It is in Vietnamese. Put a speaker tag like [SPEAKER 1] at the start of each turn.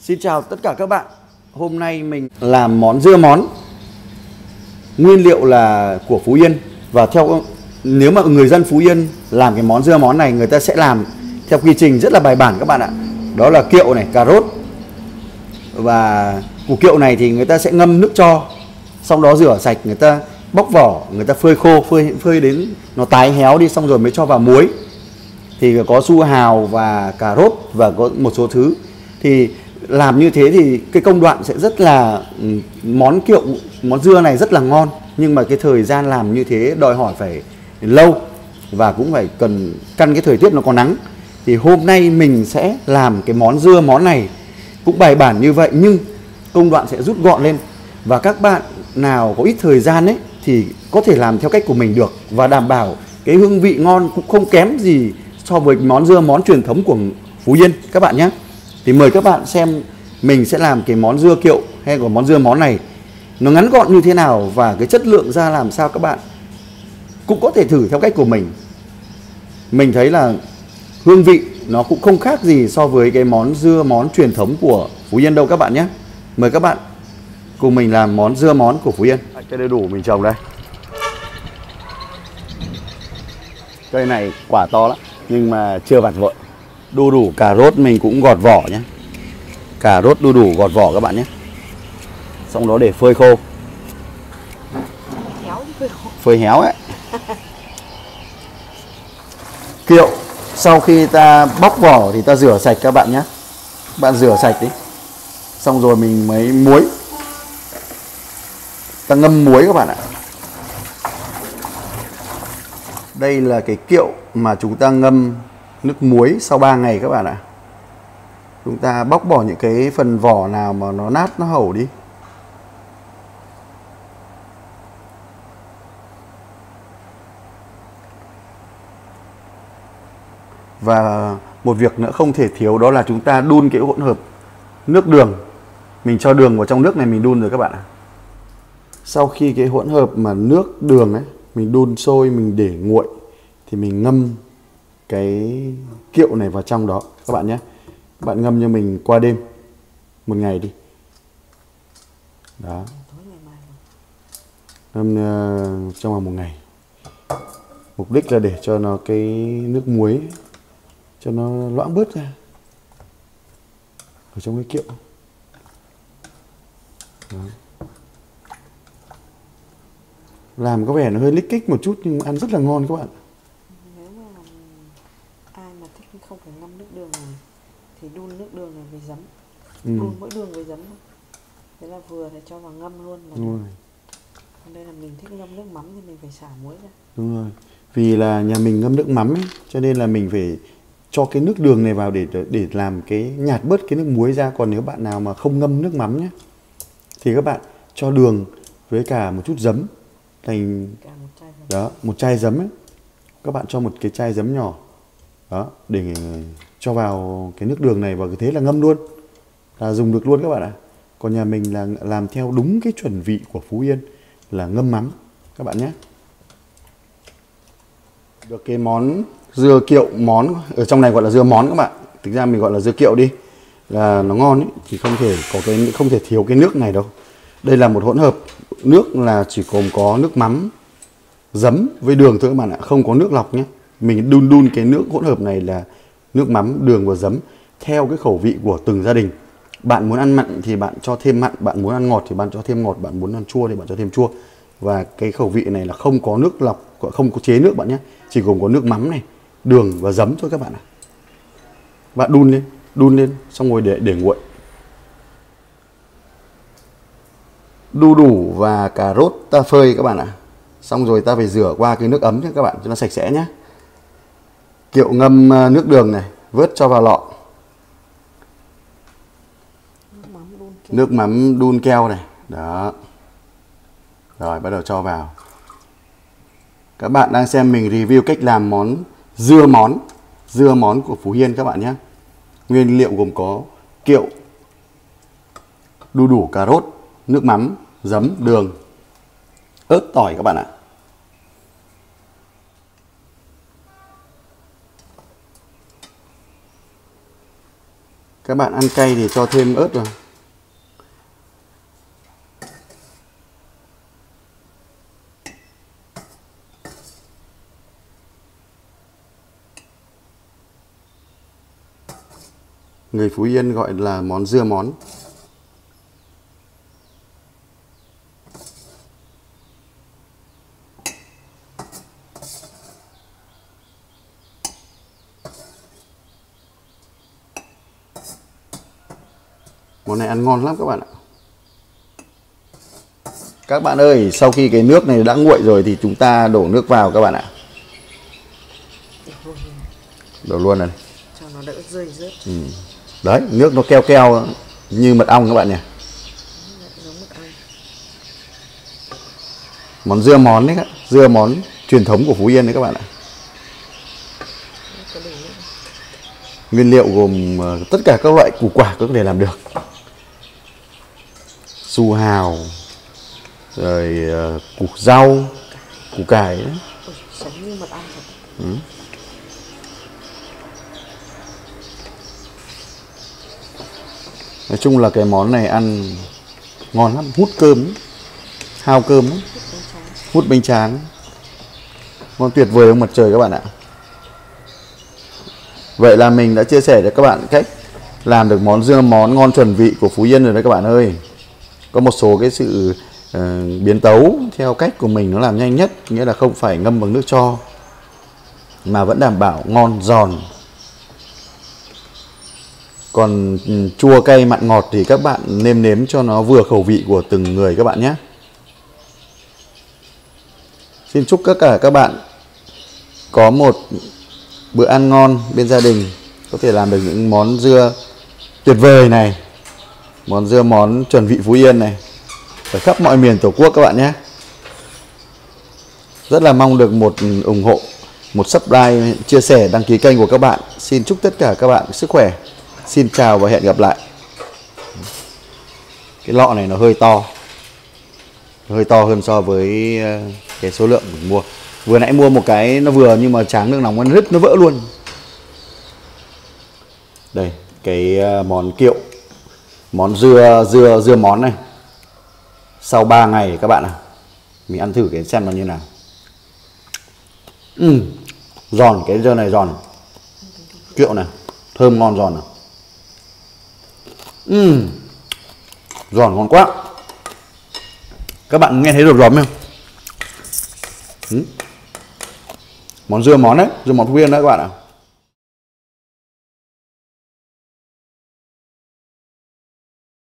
[SPEAKER 1] Xin chào tất cả các bạn. Hôm nay mình làm món dưa món. Nguyên liệu là của Phú Yên. Và nếu mà người dân Phú Yên làm cái món dưa món này, người ta sẽ làm theo quy trình rất là bài bản các bạn ạ. Đó là kiệu này, cà rốt. Và củ kiệu này thì người ta sẽ ngâm nước cho, xong đó rửa sạch, người ta bóc vỏ, người ta phơi khô, phơi đến nó tái héo đi, xong rồi mới cho vào muối. Thì có su hào và cà rốt và có một số thứ. Thì làm như thế thì cái công đoạn sẽ rất là, món dưa này rất là ngon. Nhưng mà cái thời gian làm như thế đòi hỏi phải lâu, và cũng phải cần căn cái thời tiết nó có nắng. Thì hôm nay mình sẽ làm cái món dưa món này cũng bài bản như vậy, nhưng công đoạn sẽ rút gọn lên. Và các bạn nào có ít thời gian ấy thì có thể làm theo cách của mình được, và đảm bảo cái hương vị ngon cũng không kém gì so với món dưa món truyền thống của Phú Yên các bạn nhé. Thì mời các bạn xem mình sẽ làm cái món dưa kiệu hay của món dưa món này nó ngắn gọn như thế nào, và cái chất lượng ra làm sao. Các bạn cũng có thể thử theo cách của mình. Mình thấy là hương vị nó cũng không khác gì so với cái món dưa món truyền thống của Phú Yên đâu các bạn nhé. Mời các bạn cùng mình làm món dưa món của Phú Yên. Cây đầy đủ mình trồng đây. Cây này quả to lắm nhưng mà chưa vặt vội. Đu đủ cà rốt mình cũng gọt vỏ nhé. Cà rốt đu đủ gọt vỏ các bạn nhé. Xong đó để phơi khô. Phơi héo ấy. Kiệu sau khi ta bóc vỏ thì ta rửa sạch các bạn nhé. Bạn rửa sạch đi. Xong rồi mình mới muối. Ta ngâm muối các bạn ạ. Đây là cái kiệu mà chúng ta ngâm nước muối sau 3 ngày các bạn ạ. Chúng ta bóc bỏ những cái phần vỏ nào mà nó nát, nó hẩu đi. Và một việc nữa không thể thiếu đó là chúng ta đun cái hỗn hợp nước đường. Mình cho đường vào trong nước này mình đun rồi các bạn ạ. Sau khi cái hỗn hợp mà nước đường ấy mình đun sôi, mình để nguội thì mình ngâm cái kiệu này vào trong đó các bạn nhé. Các bạn ngâm cho mình qua đêm, một ngày đi. Đó. Ngâm trong vòng một ngày. Mục đích là để cho nó cái nước muối cho nó loãng bớt ra ở trong cái kiệu. Đó. Làm có vẻ nó hơi lích kích một chút nhưng ăn rất là ngon các bạn.
[SPEAKER 2] Nếu mà ai mà thích không phải ngâm nước đường này thì đun nước đường này với giấm. Đun mỗi đường với giấm thôi. Thế là vừa để cho vào ngâm luôn là
[SPEAKER 1] đúng rồi.
[SPEAKER 2] Còn đây là mình thích ngâm nước mắm thì mình phải xả muối ra.
[SPEAKER 1] Đúng rồi. Vì là nhà mình ngâm nước mắm ấy, cho nên là mình phải cho cái nước đường này vào để làm cái nhạt bớt cái nước muối ra. Còn nếu bạn nào mà không ngâm nước mắm nhé thì các bạn cho đường với cả một chút giấm thành đó, một chai giấm ấy. Các bạn cho một cái chai giấm nhỏ đó để cho vào cái nước đường này, và thế là ngâm luôn, là dùng được luôn các bạn ạ. Còn nhà mình là làm theo đúng cái chuẩn vị của Phú Yên là ngâm mắm các bạn nhé. Được cái món dưa kiệu món ở trong này gọi là dưa món các bạn. Thực ra mình gọi là dưa kiệu đi, là nó ngon ấy, thì không thể thiếu cái nước này đâu. Đây là một hỗn hợp nước là chỉ gồm có nước mắm, giấm với đường thôi các bạn ạ, không có nước lọc nhé. Mình đun cái nước hỗn hợp này là nước mắm, đường và giấm theo cái khẩu vị của từng gia đình. Bạn muốn ăn mặn thì bạn cho thêm mặn, bạn muốn ăn ngọt thì bạn cho thêm ngọt, bạn muốn ăn chua thì bạn cho thêm chua. Và cái khẩu vị này là không có nước lọc, không có chế nước bạn nhé, chỉ gồm có nước mắm này, đường và giấm thôi các bạn ạ. Bạn đun lên xong rồi để nguội. Đu đủ và cà rốt ta phơi các bạn ạ. Xong rồi ta phải rửa qua cái nước ấm nhé các bạn, cho nó sạch sẽ nhé. Kiệu ngâm nước đường này, vớt cho vào lọ. Nước mắm đun keo này. Đó. Rồi bắt đầu cho vào. Các bạn đang xem mình review cách làm món dưa món của Phú Yên các bạn nhé. Nguyên liệu gồm có kiệu, đu đủ cà rốt, nước mắm, giấm, đường, ớt, tỏi các bạn ạ. Các bạn ăn cay thì cho thêm ớt vào. Người Phú Yên gọi là món dưa món. Món này ăn ngon lắm các bạn ạ. Các bạn ơi, sau khi cái nước này đã nguội rồi thì chúng ta đổ nước vào các bạn ạ. Đổ luôn này.
[SPEAKER 2] Cho nó đỡ rơi rớt.
[SPEAKER 1] Đấy, nước nó keo keo như mật ong các bạn nhỉ.
[SPEAKER 2] Giống mật ong.
[SPEAKER 1] Món dưa món đấy, dưa món truyền thống của Phú Yên đấy các bạn ạ. Nguyên liệu gồm tất cả các loại củ quả có thể làm được. Su hào, rồi củ rau, củ cải đấy.
[SPEAKER 2] Giống như mật ong thật.
[SPEAKER 1] Nói chung là cái món này ăn ngon lắm, hút cơm, hao cơm lắm. Hút bánh tráng. Ngon tuyệt vời không mặt trời các bạn ạ. Vậy là mình đã chia sẻ cho các bạn cách làm được món dưa món ngon chuẩn vị của Phú Yên rồi đấy các bạn ơi. Có một số cái sự biến tấu theo cách của mình nó làm nhanh nhất, nghĩa là không phải ngâm bằng nước tro mà vẫn đảm bảo ngon giòn. Còn chua cay mặn ngọt thì các bạn nêm nếm cho nó vừa khẩu vị của từng người các bạn nhé. Xin chúc tất cả các bạn có một bữa ăn ngon bên gia đình, có thể làm được những món dưa tuyệt vời này, món dưa món chuẩn vị Phú Yên này ở khắp mọi miền Tổ quốc các bạn nhé. Rất là mong được một ủng hộ, một subscribe, chia sẻ, đăng ký kênh của các bạn. Xin chúc tất cả các bạn sức khỏe. Xin chào và hẹn gặp lại. Cái lọ này nó hơi to hơn so với cái số lượng mình mua. Vừa nãy mua một cái nó vừa nhưng mà tráng nước nóng nó vỡ luôn. Đây, cái món kiệu, món dưa món này. Sau 3 ngày các bạn ạ. Mình ăn thử cái xem nó như nào. Giòn, cái dưa này giòn. Kiệu này, thơm ngon giòn nào. Giòn ngon quá. Các bạn nghe thấy rộp rộp không? Món dưa món đấy, dưa món Phú Yên đấy các bạn ạ.